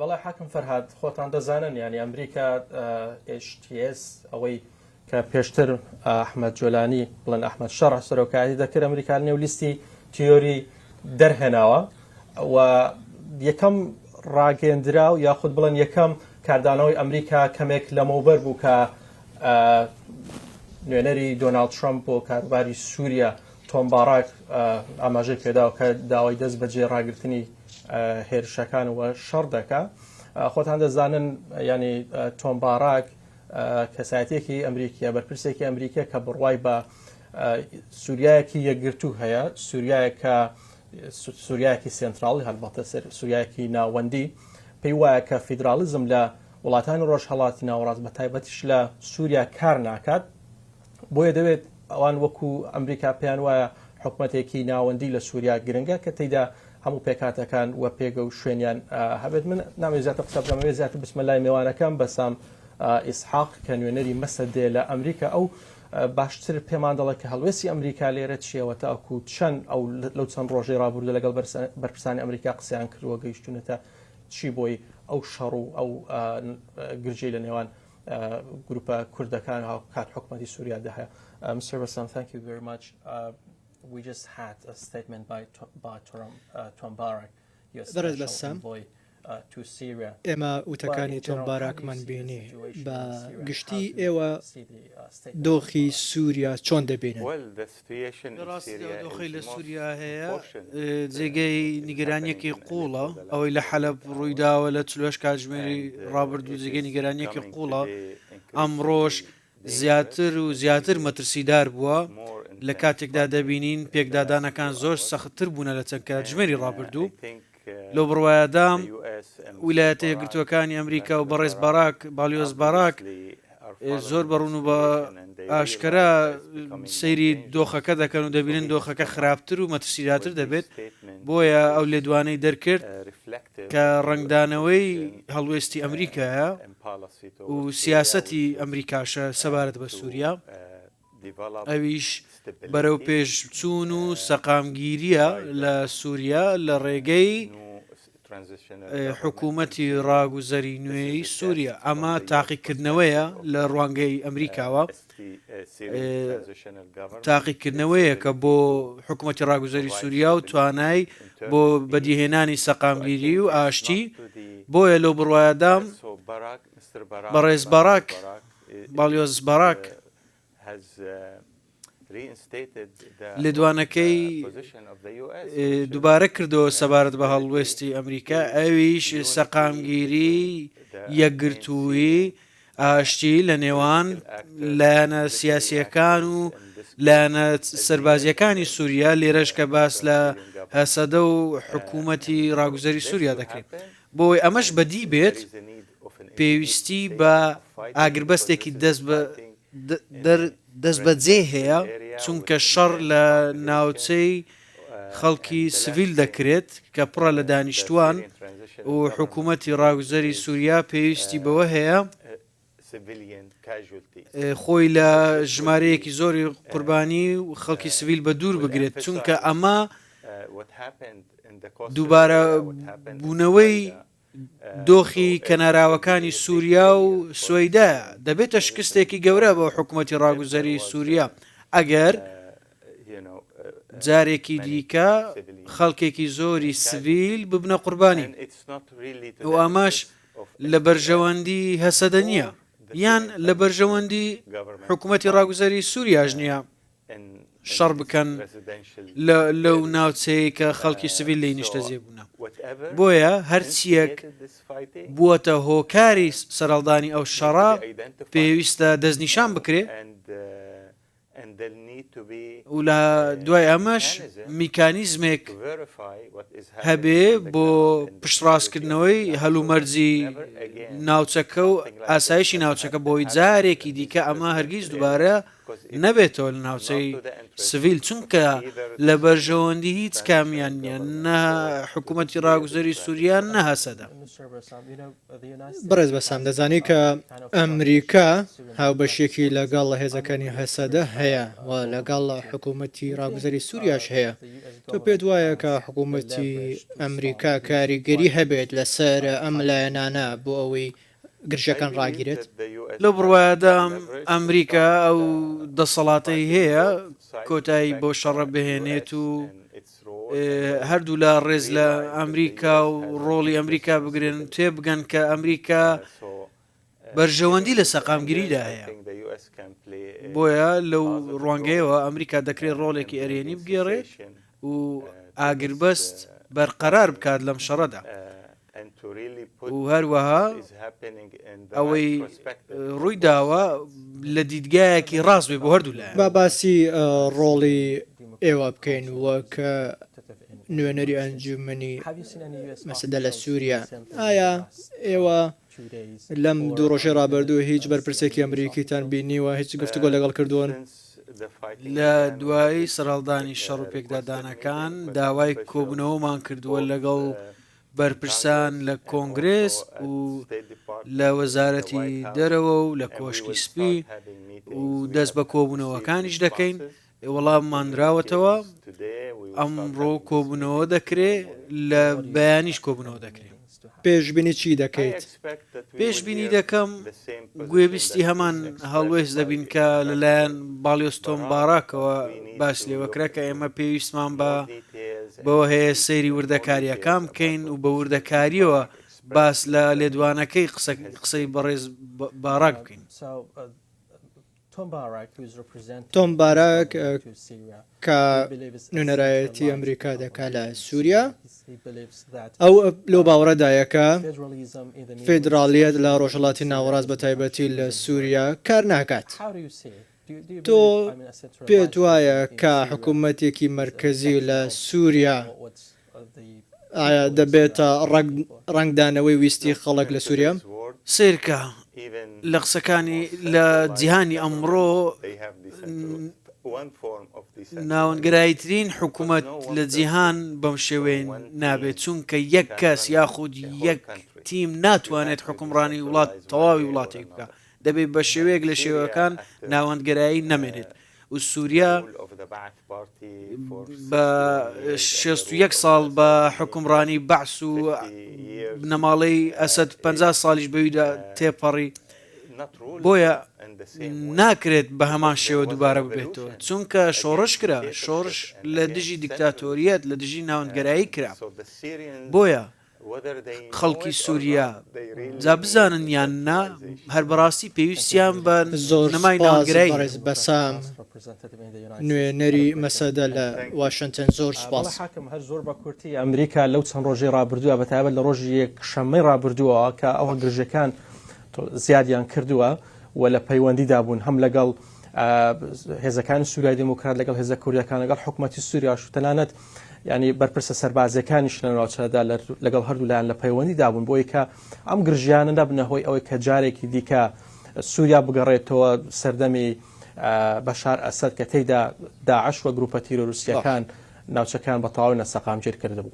بەڵای حاکم فەرهاد خۆتان دەزانن ینی ئەمریکا HTS ئەوەی کە پێشتر ئەحمەد جۆلانی بڵێن ئەحمەد شەڕ سەرۆکایەتی دەکرد ئەمریکا نێو لیستی تیۆری دەرهێناوە و یەکەم ڕاگەندرا و یاخود بڵێن یەکەم کاردانەوەی ئەمریکا کەمێک لەمەوبەر بوو کە نوێنەری دۆناڵد ترامپ بۆ کاروباری سووریا تۆم باراک ئاماژەی پێداوە کە داوای دەست بەجێ ڕاگررتنی هێرشەکان وە شەڕ دەکا خۆتان دەزانن ینی تۆم باراک کەسایەتێکی ئەمریکیە بەرپرسێکی ئەمریکا کە بڕوای بە سووریایەکی یەکگرتوو هەیە سووریایەکی سنتراڵی هەڵبەتە سووریایەکی ناوەندی پێی وایە کە فیدرالیزم لە وڵاتانی ڕۆژهەڵاتی ناوەڕاست بە تایبەتیش لە سووریا کار ناکات بۆیە دەوێت ئەوان وەکو ئەمریکا پێیان وایە حکوومەتێکی ناوەندی لە سووریا گرنگە کە تێیدا هەموو پێکاتەکان وە پێگە و شوێنیان هەبێت من نامێت زیاتر قسە بکەم زیاتر بسمە لای میوانەکەم بەسام ئیسحاق کە نوێنەری مەسەدێ لە ئەمریکا ئەو باشتر پێمان دەڵێت کە هەڵوێستی ئەمریکا لێرە چیەوە تاکو چەند ئەو لەو چەند ڕۆژەی ڕابردوو لەگەڵ بەرپرسانی ئەمریکا قسەیان کردووە گەیشتونەتە چی بۆی ئەو شەڕ و ئەو گرجەی لە نێوان گروپە کوردەکان کات حکومەتی سووریا دەهەیە. Mr. Bassam, thank you very much. We just had a statement by Tom Barak, your special envoy to Syria. ئێمە وتەکانی تۆم باراکمان بینی بە گشتی ئێوە دۆخی سووریا چۆن دەبینن؟ دۆخی لە سووریا هەیە جێگەی نیگەرانیەکی قوڵە ئەوەی لە حەلەب ڕوویداوە لە چلوێش کاتژمێری ڕابردوو جێگەی نیگەرانیەکی قوڵە ئەمڕۆژ زیاتر و زیاتر مەترسیدار بووە لە کاتێکدا دەبینین پێکدادانەکان زۆر سەختتر بوونە لە چەند کاتژمێری ڕابردوو لەو بڕوایەدام ویلایەتە یەکگرتووەکانی ئەمریکا و بەڕێز باراک بالیۆز باراک زۆر بەڕون و بە ئاشکرا سەیری دۆخەکە دەکەن و دەبینن دۆخەکە خراپتر و مەترسیداتر دەبێت بۆیە ئەو لێدوانەی دەرکرد کە ڕنگدانەوەی هەڵوێستی ئەمریکایە و سیاسەتی ئەمریکاشە سەبارەت بە سووریا ئەویش بەرەو پێش بچوون و سەقامگیریە لە سووریا لە ڕێگەی حکوومەتی ڕاگوزەری نوێی سووریا ئەمە تاقیکردنەوەیە لە ڕوانگەی ئەمریکاوە تاقیکردنەوەیە کە بۆ حکوومەتی ڕاگوزەری سووریا و توانای بۆ بەدیهێنانی سەقامگیری و ئاشتی بۆیە لەو بڕوایەدام بەڕێز باراک بالیۆز باراک لێدوانەکەی دووبارە کردەوە سەبارەت بە هەڵوێستی ئەمریکا ئەویش سەقامگیری یەکگرتووی ئاشتی لە نێوان لایەنە سیاسیەکان و لایەنە سەربازیەکانی سووریا لێرەش کە باس لە هەسەدە و حکوومەتی ڕاگوزەری سووریا دەکرێت بۆی ئەمەش بەدی بێت پێویستی بە ئاگربەستێکی دەست بەجێ هەیە چونکە شەڕ لە ناوچەی خەڵکی سڤیل دەکرێت کە پڕە لە دانیشتوان و حکوومەتی ڕاگوزەری سووریا پێویستی بەوە هەیە خۆی لە ژمارەیەکی زۆری قوربانی و خەڵکی سڤیل بە دوور بگرێت چونکە ئەمە دووبارە بوونەوەی دۆخی کەناراوەکانی سووریا و سوەیدایە دەبێتە شکستێکی گەورە بۆ حکوومەتی ڕاگوزەری سووریا ئەگەر جارێکی دیکە خەڵکێکی زۆری سڤیل ببنە قوربانی و ئەماش لە بەرژەوەندی هەسەدە نییە یان لە بەرژەوەندی حکوومەتی ڕاگوزەری سووریاش نییە شەڕ بکەن لەو ناوچەیە کە خەڵکی سڤیل لی نیشتە جێبوونە بۆیە هەرچیەک بووەتە هۆکاری سەرەڵدانی ئەو شەڕا پێویستە دەستنیشان بکرێ و لە دوای ئەمەش میکانیزمێک هەبێ بۆ پشتڕاستکردنەوەی هەلومەرجی ناوچەکە و ئاسایشی ناوچەکە بۆی جارێکی دیکە ئەمە هەرگیز دووبارە نەبێتەوە لە ناوچەی سڤیل چونکە لە بەرژەوەندی هیچ کامیان نیە نە حکوومەتی ڕاگوزەری سووریان نە هەسەدا. بەڕێز بەسام دەزانی کە ئەمریکا هاوبەشێکی لەگەڵ هێزەکانی هەسەدە هەیە و لەگەڵ حکوومەتی ڕاگوزەری سووریاش هەیە. تۆ پێت وایە کە حکوومەتی ئەمریکا کاریگەری هەبێت لەسەر ئەم لایەنانە بۆ ئەوەی گرژەکان ڕاگیرێت؟ لە بڕواایەدا ئەمریکا ئەو دەسەڵاتەی هەیە کۆتایی بۆ شەڕە بهێنێت و هەردوو لە ڕێز لە ئەمریکا و ڕۆڵی ئەمریکا بگرن تێ بگەن کە ئەمریکا بەرژەوەندی لە سەقامگیریدا هەیە. بۆیە لەو ڕوانگەیەوە ئەمریکا دەکرێت ڕۆڵێکی ئەرێنی بگێڕێت و ئاگربەست بەرقەرار بکات لەم شەڕەدا و هەروەها ئەوەی ڕووی داوە لە دیدگایەکی ڕاست بێ بۆ هەردوو لایەن. با باسی ڕۆڵی ئێوە بکەین وەکە نوێنەری ئەنجومەنی مەسەدە لە سووریا. ئایا ئێوە لەم دوو ڕۆژێ ڕابردوو هیچ بەرپرسێکی ئەمریکیتان بینیوە هیچ گفتوگۆ لەگەڵ کردوون؟ لە دوایی سەرهەڵدانی شەڕ و پێکدادانەکان داوای کۆبوونەوەمان کردووە لەگەڵ بەرپرسان لە کۆنگرێس و لە وەزارەتی دەرەوە و لە کۆشکی سپی و دەست بە کۆبوونەوەکانیش دەکەین. وەڵاممان درراوەتەوە ئەمڕۆ کۆبوونەوە دەکرێت لە بەیانیش کۆبوونەوە دەکرێت. پێشبینی چی دەکەیت؟ پێشبینی دەکەم گوێبیستی هەمان هەڵوێز دەبین کە لەلایەن باڵیۆستۆم باراکەوە باس لێوەکرا کە ئێمە پێویستمان بەوە هەیە سەیری وردەکاریەکان بکەین و بە وردەکاریەوە باس لە لێدوانەکەی قسەی بەڕێز باراک بکەین. تۆم باراک کە نوێنەرایەتی ئەمریکا دەکا لە سووریا ئەو لەو باوەڕەدایەکە فێدراڵیەت لە ڕۆژهەڵاتی ناوەڕاست بە تایبەتی لە سووریا کار ناکات. تۆ پێت وایە کە حکوومەتێکی مرکزی لە سووریا ئایا دەبێتە ڕنگدانەوەی ویستی خەڵک لە سووریا؟ سیرکە لە قسەکانی لە جیهانی ئەمڕۆ ناوەندگرایترین حکوومەت لە جیهان بەم شێوەیە نابێت چونکە یەک کەس یاخود یەک تیم ناتوانێت حکومڕانی وڵات تەواوی وڵاتێک بکە دەبێت بە شێوەیەک لە شێوەکان ناوەندگرایی نەمێنێت و سووریا بە 61 ساڵ بە حکومڕانی بەعس و نەماڵەی ئەسەد 50 ساڵیش بەویدا تێپەڕی بۆیە ناکرێت بە هەمان شێوە دووبارە ببێتەوە چونکە شۆڕش کرا شۆڕش لە دژی دیکتاتۆریەت لە دژی ناوەندگەرایی کرا بۆیە خەڵکی سووریا جا بزانن یان نا هەر بەڕاستی پێویستیان بە زۆر نەمای ناوەندگەرایی بەسام نوێنەری مەسەدە لە واشنگتن زۆر سپاس. هەر زۆر بە کورتی ئەمریکا لەو چەند ڕۆژەی ڕابردووە بەتایبەت لە ڕۆژی یەکشەممەی ڕابردووە کە ئەوە گرژەکان زیادیان کردووە و لە پەیوەندیدا بوون هەم لەگەڵ هێزەکانی سووریای دموکرات لەگەڵ هێزە کوردیەکان لەگەڵ حکوومەتی سووریاش و تەنانەت ینی بەرپرسە سەربازەکانیش لە ناوچەدا لەگەڵ هەردوو لایەن لە پەیوەندیدا بوون بۆی کە ئەم گرژیانە نەبنە هۆی ئەوەی کە جارێکی دیکە سووریا بگەڕێتەوە سەردەمی بەشار ئەسەد کە تێیدا داعش وە گروپە تیرۆریستیەکان ناوچەکان بە تەواوی نەسەقامگیر کردبوو.